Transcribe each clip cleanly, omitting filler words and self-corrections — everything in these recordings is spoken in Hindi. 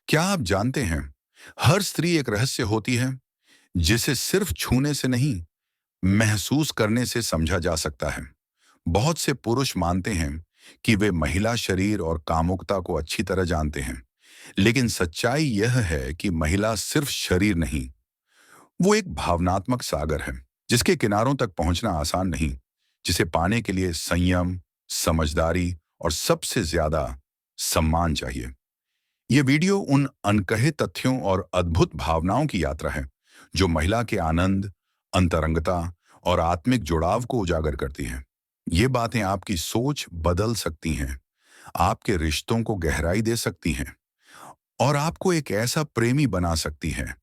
क्या आप जानते हैं, हर स्त्री एक रहस्य होती है जिसे सिर्फ छूने से नहीं, महसूस करने से समझा जा सकता है। बहुत से पुरुष मानते हैं कि वे महिला शरीर और कामुकता को अच्छी तरह जानते हैं, लेकिन सच्चाई यह है कि महिला सिर्फ शरीर नहीं, वो एक भावनात्मक सागर है जिसके किनारों तक पहुंचना आसान नहीं, जिसे पाने के लिए संयम, समझदारी और सबसे ज्यादा सम्मान चाहिए। ये वीडियो उन अनकहे तथ्यों और अद्भुत भावनाओं की यात्रा है जो महिला के आनंद, अंतरंगता और आत्मिक जुड़ाव को उजागर करती हैं। ये बातें आपकी सोच बदल सकती हैं, आपके रिश्तों को गहराई दे सकती हैं और आपको एक ऐसा प्रेमी बना सकती हैं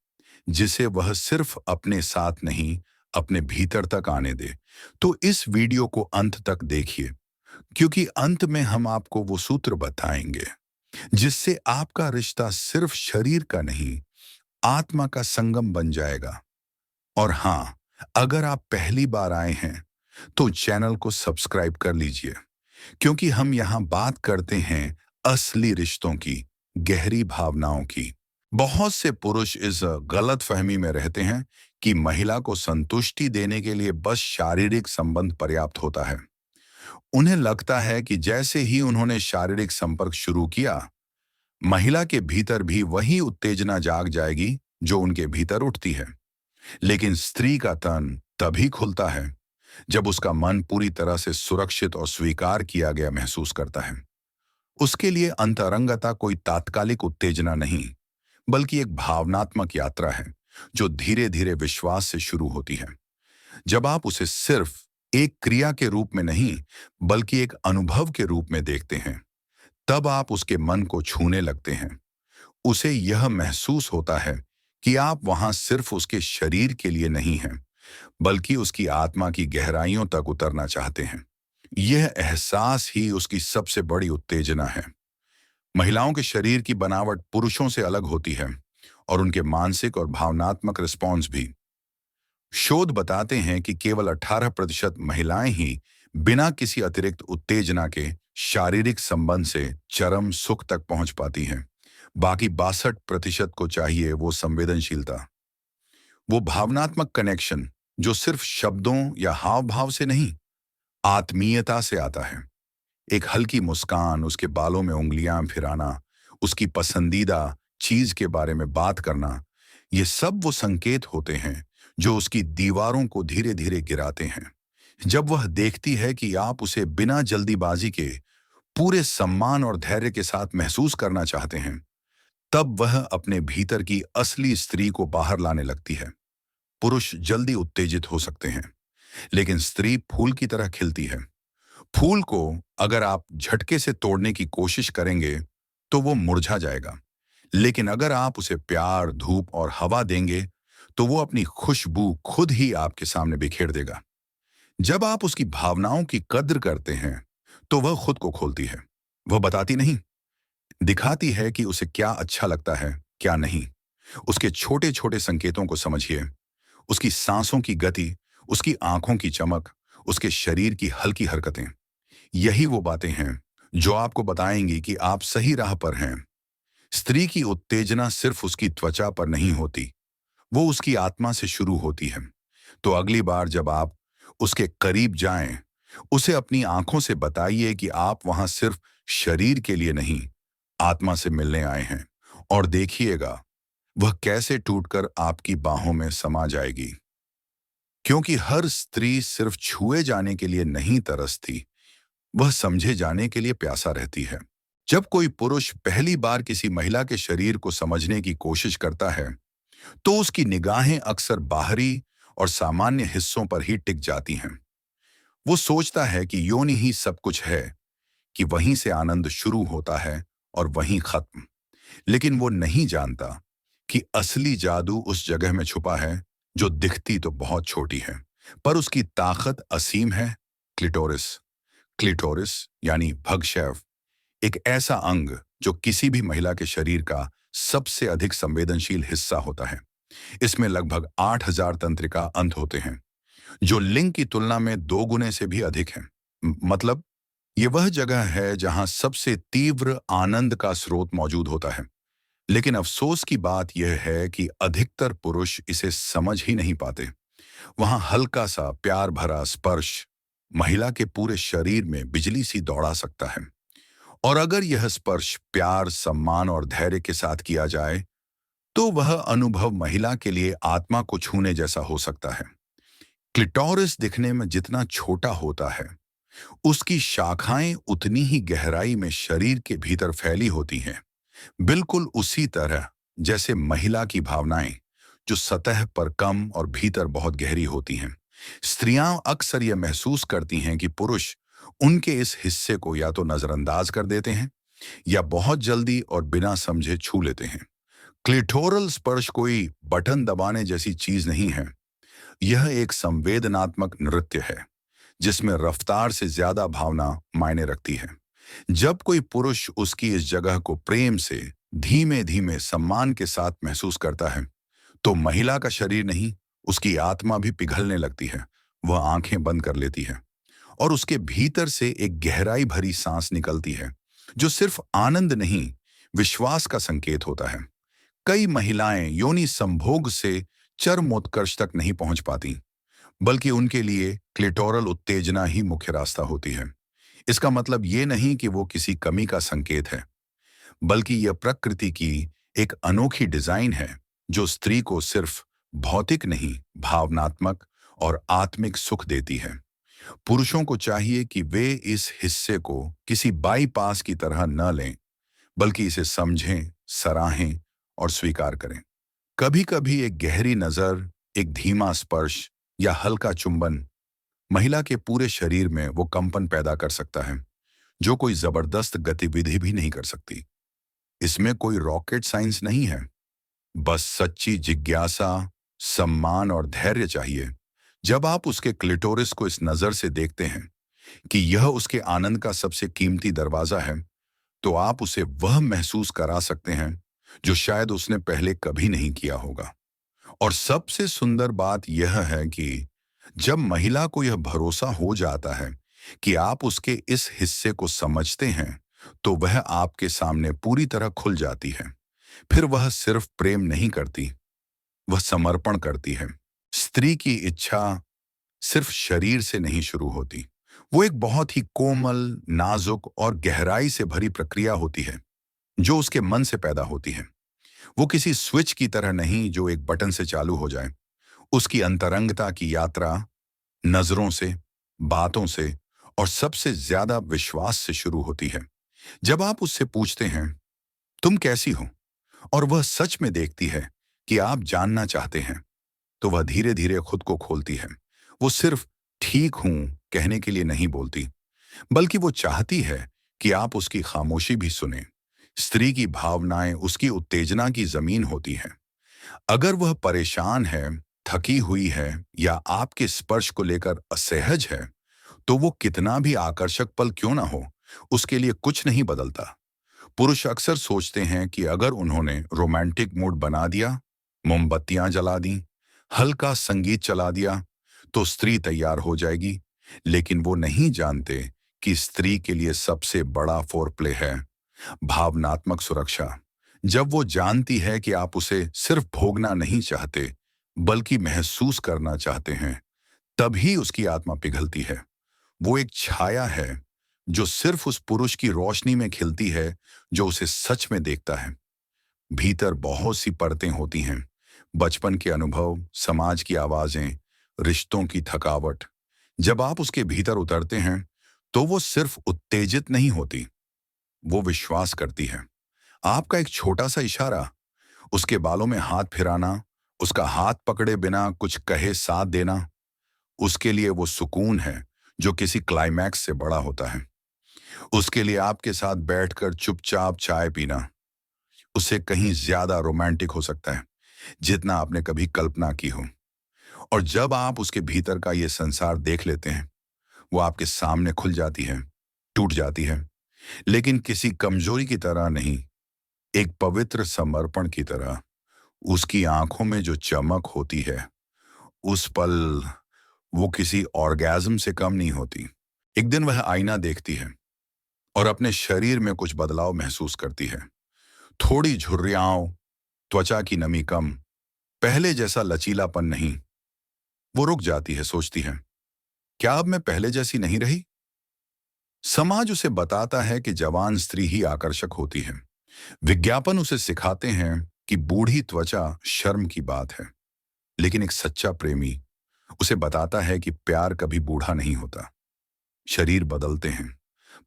जिसे वह सिर्फ अपने साथ नहीं, अपने भीतर तक आने दे। तो इस वीडियो को अंत तक देखिए, क्योंकि अंत में हम आपको वो सूत्र बताएंगे जिससे आपका रिश्ता सिर्फ शरीर का नहीं, आत्मा का संगम बन जाएगा। और हाँ, अगर आप पहली बार आए हैं तो चैनल को सब्सक्राइब कर लीजिए, क्योंकि हम यहाँ बात करते हैं असली रिश्तों की, गहरी भावनाओं की। बहुत से पुरुष इस गलत फहमी में रहते हैं कि महिला को संतुष्टि देने के लिए बस शारीरिक संबंध पर्याप्त होता है। उन्हें लगता है कि जैसे ही उन्होंने शारीरिक संपर्क शुरू किया, महिला के भीतर भी वही उत्तेजना जाग जाएगी जो उनके भीतर उठती है। लेकिन स्त्री का तन तभी खुलता है जब उसका मन पूरी तरह से सुरक्षित और स्वीकार किया गया महसूस करता है। उसके लिए अंतरंगता कोई तात्कालिक उत्तेजना नहीं, बल्कि एक भावनात्मक यात्रा है जो धीरे धीरे विश्वास से शुरू होती है। जब आप उसे सिर्फ एक क्रिया के रूप में नहीं, बल्कि एक अनुभव के रूप में देखते हैं, तब आप उसके मन को छूने लगते हैं। उसे यह महसूस होता है कि आप वहां सिर्फ उसके शरीर के लिए नहीं हैं, बल्कि उसकी आत्मा की गहराइयों तक उतरना चाहते हैं। यह एहसास ही उसकी सबसे बड़ी उत्तेजना है। महिलाओं के शरीर की बनावट पुरुषों से अलग होती है और उनके मानसिक और भावनात्मक रिस्पॉन्स भी। शोध बताते हैं कि केवल 18% महिलाएं ही बिना किसी अतिरिक्त उत्तेजना के शारीरिक संबंध से चरम सुख तक पहुंच पाती हैं। बाकी 62% को चाहिए वो संवेदनशीलता, वो भावनात्मक कनेक्शन जो सिर्फ शब्दों या हाव भाव से नहीं, आत्मीयता से आता है। एक हल्की मुस्कान, उसके बालों में उंगलियां फिराना, उसकी पसंदीदा चीज के बारे में बात करना, ये सब वो संकेत होते हैं जो उसकी दीवारों को धीरे धीरे गिराते हैं। जब वह देखती है कि आप उसे बिना जल्दीबाजी के पूरे सम्मान और धैर्य के साथ महसूस करना चाहते हैं, तब वह अपने भीतर की असली स्त्री को बाहर लाने लगती है। पुरुष जल्दी उत्तेजित हो सकते हैं, लेकिन स्त्री फूल की तरह खिलती है। फूल को अगर आप झटके से तोड़ने की कोशिश करेंगे तो वो मुरझा जाएगा, लेकिन अगर आप उसे प्यार, धूप और हवा देंगे तो वो अपनी खुशबू खुद ही आपके सामने बिखेर देगा। जब आप उसकी भावनाओं की कद्र करते हैं तो वह खुद को खोलती है। वह बताती नहीं, दिखाती है कि उसे क्या अच्छा लगता है, क्या नहीं। उसके छोटे छोटे संकेतों को समझिए, उसकी सांसों की गति, उसकी आंखों की चमक, उसके शरीर की हल्की हरकतें। यही वो बातें हैं जो आपको बताएंगी कि आप सही राह पर हैं। स्त्री की उत्तेजना सिर्फ उसकी त्वचा पर नहीं होती, वो उसकी आत्मा से शुरू होती है। तो अगली बार जब आप उसके करीब जाएं, उसे अपनी आंखों से बताइए कि आप वहां सिर्फ शरीर के लिए नहीं, आत्मा से मिलने आए हैं। और देखिएगा वह कैसे टूटकर आपकी बाहों में समा जाएगी। क्योंकि हर स्त्री सिर्फ छुए जाने के लिए नहीं तरसती, वह समझे जाने के लिए प्यासा रहती है। जब कोई पुरुष पहली बार किसी महिला के शरीर को समझने की कोशिश करता है, तो उसकी निगाहें अक्सर बाहरी और सामान्य हिस्सों पर ही टिक जाती हैं। वो सोचता है कि योनि ही सब कुछ है, कि वहीं से आनंद शुरू होता है और वहीं खत्म। लेकिन वो नहीं जानता कि असली जादू उस जगह में छुपा है जो दिखती तो बहुत छोटी है, पर उसकी ताकत असीम है। क्लिटोरिस। क्लिटोरिस यानी भगशैव, एक ऐसा अंग जो किसी भी महिला के शरीर का सबसे अधिक संवेदनशील हिस्सा होता है। इसमें लगभग 8000 तंत्रिका अंत होते हैं, जो लिंग की तुलना में 2 गुने से भी अधिक हैं। मतलब ये वह जगह है जहां सबसे तीव्र आनंद का स्रोत मौजूद होता है। लेकिन अफसोस की बात यह है कि अधिकतर पुरुष इसे समझ ही नहीं पाते। वहां हल्का सा प्यार भरा स्पर्श महिला के पूरे शरीर में बिजली सी दौड़ा सकता है। और अगर यह स्पर्श प्यार, सम्मान और धैर्य के साथ किया जाए, तो वह अनुभव महिला के लिए आत्मा को छूने जैसा हो सकता है। क्लिटोरिस दिखने में जितना छोटा होता है, उसकी शाखाएं उतनी ही गहराई में शरीर के भीतर फैली होती हैं। बिल्कुल उसी तरह जैसे महिला की भावनाएं, जो सतह पर कम और भीतर बहुत गहरी होती हैं। स्त्रियां अक्सर यह महसूस करती हैं कि पुरुष उनके इस हिस्से को या तो नजरअंदाज कर देते हैं या बहुत जल्दी और बिना समझे छू लेते हैं। क्लिटोरल स्पर्श कोई बटन दबाने जैसी चीज नहीं है। यह एक संवेदनात्मक नृत्य है जिसमें रफ्तार से ज्यादा भावना मायने रखती है। जब कोई पुरुष उसकी इस जगह को प्रेम से, धीमे धीमे सम्मान के साथ महसूस करता है, तो महिला का शरीर नहीं, उसकी आत्मा भी पिघलने लगती है। वह आंखें बंद कर लेती है और उसके भीतर से एक गहराई भरी सांस निकलती है, जो सिर्फ आनंद नहीं, विश्वास का संकेत होता है। कई महिलाएं योनि संभोग से चरमोत्कर्ष तक नहीं पहुंच पाती, बल्कि उनके लिए क्लिटोरल उत्तेजना ही मुख्य रास्ता होती है। इसका मतलब ये नहीं कि वो किसी कमी का संकेत है, बल्कि यह प्रकृति की एक अनोखी डिजाइन है जो स्त्री को सिर्फ भौतिक नहीं, भावनात्मक और आत्मिक सुख देती है। पुरुषों को चाहिए कि वे इस हिस्से को किसी बाईपास की तरह न लें, बल्कि इसे समझें, सराहें और स्वीकार करें। कभी कभी एक गहरी नजर, एक धीमा स्पर्श या हल्का चुंबन महिला के पूरे शरीर में वो कंपन पैदा कर सकता है जो कोई जबरदस्त गतिविधि भी नहीं कर सकती। इसमें कोई रॉकेट साइंस नहीं है, बस सच्ची जिज्ञासा, सम्मान और धैर्य चाहिए। जब आप उसके क्लिटोरिस को इस नजर से देखते हैं कि यह उसके आनंद का सबसे कीमती दरवाजा है, तो आप उसे वह महसूस करा सकते हैं जो शायद उसने पहले कभी नहीं किया होगा। और सबसे सुंदर बात यह है कि जब महिला को यह भरोसा हो जाता है कि आप उसके इस हिस्से को समझते हैं, तो वह आपके सामने पूरी तरह खुल जाती है। फिर वह सिर्फ प्रेम नहीं करती, वह समर्पण करती है। स्त्री की इच्छा सिर्फ शरीर से नहीं शुरू होती, वो एक बहुत ही कोमल, नाजुक और गहराई से भरी प्रक्रिया होती है जो उसके मन से पैदा होती है। वो किसी स्विच की तरह नहीं जो एक बटन से चालू हो जाए। उसकी अंतरंगता की यात्रा नजरों से, बातों से और सबसे ज्यादा विश्वास से शुरू होती है। जब आप उससे पूछते हैं, तुम कैसी हो, और वह सच में देखती है कि आप जानना चाहते हैं, तो वह धीरे धीरे खुद को खोलती है। वो सिर्फ ठीक हूं कहने के लिए नहीं बोलती, बल्कि वो चाहती है कि आप उसकी खामोशी भी सुने। स्त्री की भावनाएं उसकी उत्तेजना की जमीन होती हैं। अगर वह परेशान है, थकी हुई है या आपके स्पर्श को लेकर असहज है, तो वो कितना भी आकर्षक पल क्यों ना हो, उसके लिए कुछ नहीं बदलता। पुरुष अक्सर सोचते हैं कि अगर उन्होंने रोमांटिक मूड बना दिया, मोमबत्तियां जला दी, हल्का संगीत चला दिया, तो स्त्री तैयार हो जाएगी। लेकिन वो नहीं जानते कि स्त्री के लिए सबसे बड़ा फोरप्ले है भावनात्मक सुरक्षा। जब वो जानती है कि आप उसे सिर्फ भोगना नहीं चाहते, बल्कि महसूस करना चाहते हैं, तभी उसकी आत्मा पिघलती है। वो एक छाया है जो सिर्फ उस पुरुष की रोशनी में खिलती है जो उसे सच में देखता है। भीतर बहुत सी परतें होती हैं, बचपन के अनुभव, समाज की आवाजें, रिश्तों की थकावट। जब आप उसके भीतर उतरते हैं, तो वो सिर्फ उत्तेजित नहीं होती, वो विश्वास करती है। आपका एक छोटा सा इशारा, उसके बालों में हाथ फिराना, उसका हाथ पकड़े बिना कुछ कहे साथ देना, उसके लिए वो सुकून है जो किसी क्लाइमैक्स से बड़ा होता है। उसके लिए आपके साथ बैठकर चुपचाप चाय पीना उससे कहीं ज्यादा रोमांटिक हो सकता है जितना आपने कभी कल्पना की हो। और जब आप उसके भीतर का ये संसार देख लेते हैं, वो आपके सामने खुल जाती है, टूट जाती है, लेकिन किसी कमजोरी की तरह नहीं, एक पवित्र समर्पण की तरह। उसकी आंखों में जो चमक होती है, उस पल वो किसी ऑर्गेज्म से कम नहीं होती। एक दिन वह आईना देखती है और अपने शरीर में कुछ बदलाव महसूस करती है। थोड़ी झुर्रियां, त्वचा की नमी कम, पहले जैसा लचीलापन नहीं। वो रुक जाती है, सोचती है, क्या अब मैं पहले जैसी नहीं रही? समाज उसे बताता है कि जवान स्त्री ही आकर्षक होती है। विज्ञापन उसे सिखाते हैं कि बूढ़ी त्वचा शर्म की बात है। लेकिन एक सच्चा प्रेमी उसे बताता है कि प्यार कभी बूढ़ा नहीं होता। शरीर बदलते हैं,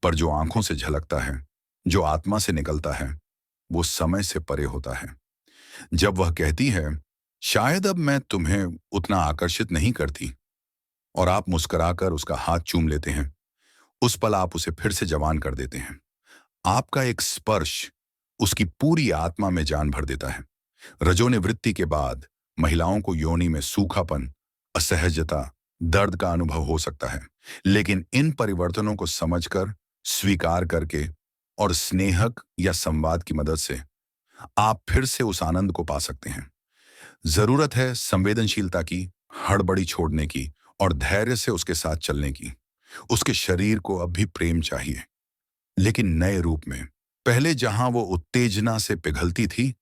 पर जो आंखों से झलकता है, जो आत्मा से निकलता है, वो समय से परे होता है। जब वह कहती है, शायद अब मैं तुम्हें उतना आकर्षित नहीं करती, और आप मुस्कुराकर उसका हाथ चूम लेते हैं, उस पल आप उसे फिर से जवान कर देते हैं। आपका एक स्पर्श उसकी पूरी आत्मा में जान भर देता है। रजोनिवृत्ति के बाद महिलाओं को योनि में सूखापन, असहजता, दर्द का अनुभव हो सकता है। लेकिन इन परिवर्तनों को समझकर, स्वीकार करके और स्नेहक या संवाद की मदद से आप फिर से उस आनंद को पा सकते हैं। जरूरत है संवेदनशीलता की, हड़बड़ी छोड़ने की और धैर्य से उसके साथ चलने की। उसके शरीर को अब भी प्रेम चाहिए, लेकिन नए रूप में। पहले जहां वो उत्तेजना से पिघलती थी,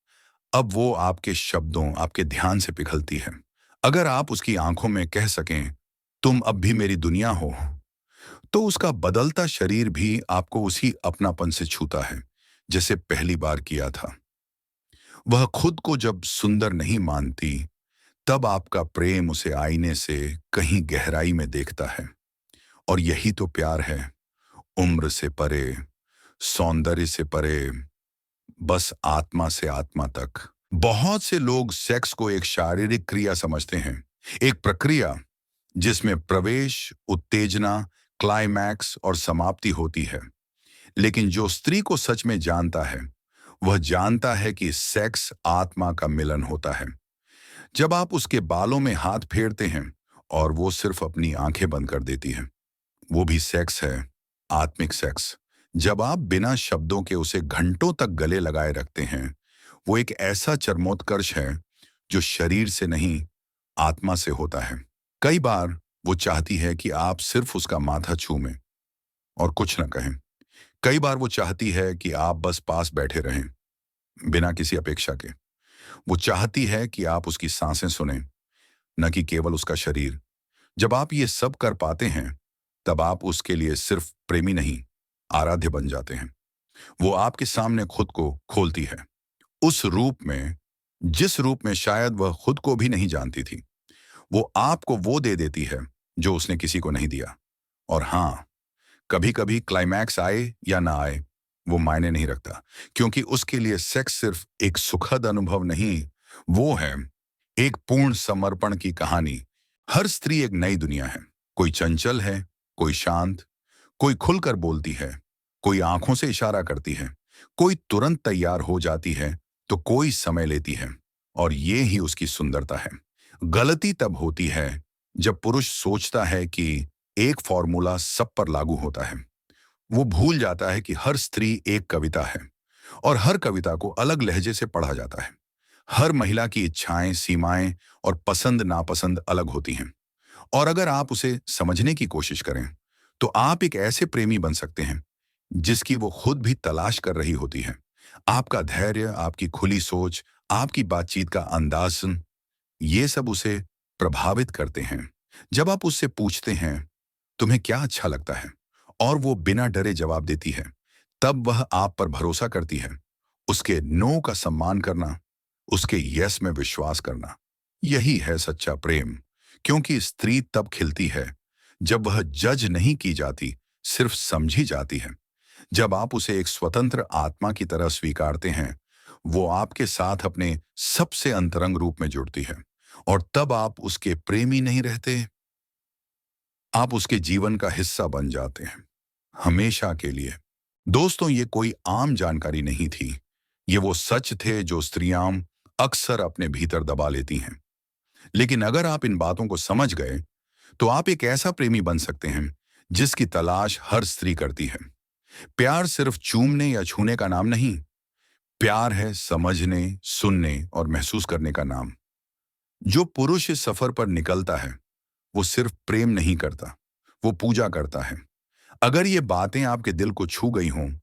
अब वो आपके शब्दों, आपके ध्यान से पिघलती है। अगर आप उसकी आंखों में कह सकें, तुम अब भी मेरी दुनिया हो, तो उसका बदलता शरीर भी आपको उसी अपनापन से छूता है जैसे पहली बार किया था। वह खुद को जब सुंदर नहीं मानती, तब आपका प्रेम उसे आईने से कहीं गहराई में देखता है। और यही तो प्यार है, उम्र से परे, सौंदर्य से परे, बस आत्मा से आत्मा तक। बहुत से लोग सेक्स को एक शारीरिक क्रिया समझते हैं, एक प्रक्रिया जिसमें प्रवेश, उत्तेजना, क्लाइमैक्स और समाप्ति होती है। लेकिन जो स्त्री को सच में जानता है, वह जानता है कि सेक्स आत्मा का मिलन होता है। जब आप उसके बालों में हाथ फेरते हैं और वो सिर्फ अपनी आंखें बंद कर देती है, वो भी सेक्स है, आत्मिक सेक्स। जब आप बिना शब्दों के उसे घंटों तक गले लगाए रखते हैं, वो एक ऐसा चरमोत्कर्ष है जो शरीर से नहीं, आत्मा से होता है। कई बार वो चाहती है कि आप सिर्फ उसका माथा छूमें और कुछ न कहें। कई बार वो चाहती है कि आप बस पास बैठे रहें, बिना किसी अपेक्षा के। वो चाहती है कि आप उसकी सांसें सुनें, न कि केवल उसका शरीर। जब आप ये सब कर पाते हैं, तब आप उसके लिए सिर्फ प्रेमी नहीं, आराध्य बन जाते हैं। वो आपके सामने खुद को खोलती है, उस रूप में जिस रूप में शायद वह खुद को भी नहीं जानती थी। वो आपको वो दे देती है जो उसने किसी को नहीं दिया। और हाँ, कभी कभी क्लाइमैक्स आए या ना आए, वो मायने नहीं रखता, क्योंकि उसके लिए सेक्स सिर्फ एक सुखद अनुभव नहीं, वो है एक पूर्ण समर्पण की कहानी। हर स्त्री एक नई दुनिया है। कोई चंचल है, कोई शांत, कोई खुलकर बोलती है, कोई आंखों से इशारा करती है, कोई तुरंत तैयार हो जाती है, तो कोई समय लेती है। और ये ही उसकी सुंदरता है। गलती तब होती है जब पुरुष सोचता है कि एक फॉर्मूला सब पर लागू होता है। वो भूल जाता है कि हर स्त्री एक कविता है, और हर कविता को अलग लहजे से पढ़ा जाता है। हर महिला की इच्छाएं, सीमाएं और पसंद नापसंद अलग होती हैं। और अगर आप उसे समझने की कोशिश करें, तो आप एक ऐसे प्रेमी बन सकते हैं जिसकी वो खुद भी तलाश कर रही होती है। आपका धैर्य, आपकी खुली सोच, आपकी बातचीत का अंदाज, ये सब उसे प्रभावित करते हैं। जब आप उससे पूछते हैं, तुम्हें क्या अच्छा लगता है, और वो बिना डरे जवाब देती है, तब वह आप पर भरोसा करती है। उसके नो का सम्मान करना, उसके यस में विश्वास करना, यही है सच्चा प्रेम। क्योंकि स्त्री तब खिलती है जब वह जज नहीं की जाती, सिर्फ समझी जाती है। जब आप उसे एक स्वतंत्र आत्मा की तरह स्वीकारते हैं, वो आपके साथ अपने सबसे अंतरंग रूप में जुड़ती है। और तब आप उसके प्रेमी नहीं रहते, आप उसके जीवन का हिस्सा बन जाते हैं, हमेशा के लिए। दोस्तों, ये कोई आम जानकारी नहीं थी। ये वो सच थे जो स्त्रियां अक्सर अपने भीतर दबा लेती हैं। लेकिन अगर आप इन बातों को समझ गए, तो आप एक ऐसा प्रेमी बन सकते हैं जिसकी तलाश हर स्त्री करती है। प्यार सिर्फ चूमने या छूने का नाम नहीं। प्यार है समझने, सुनने और महसूस करने का नाम। जो पुरुष इस सफर पर निकलता है, वो सिर्फ प्रेम नहीं करता, वो पूजा करता है। अगर ये बातें आपके दिल को छू गई हों,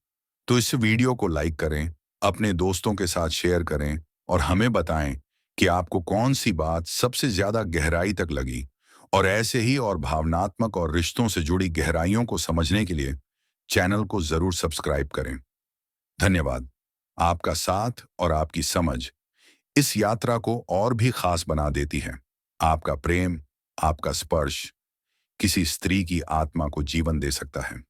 तो इस वीडियो को लाइक करें, अपने दोस्तों के साथ शेयर करें और हमें बताएं कि आपको कौन सी बात सबसे ज्यादा गहराई तक लगी। और ऐसे ही और भावनात्मक और रिश्तों से जुड़ी गहराइयों को समझने के लिए चैनल को जरूर सब्सक्राइब करें। धन्यवाद। आपका साथ और आपकी समझ इस यात्रा को और भी खास बना देती है। आपका प्रेम, आपका स्पर्श किसी स्त्री की आत्मा को जीवन दे सकता है।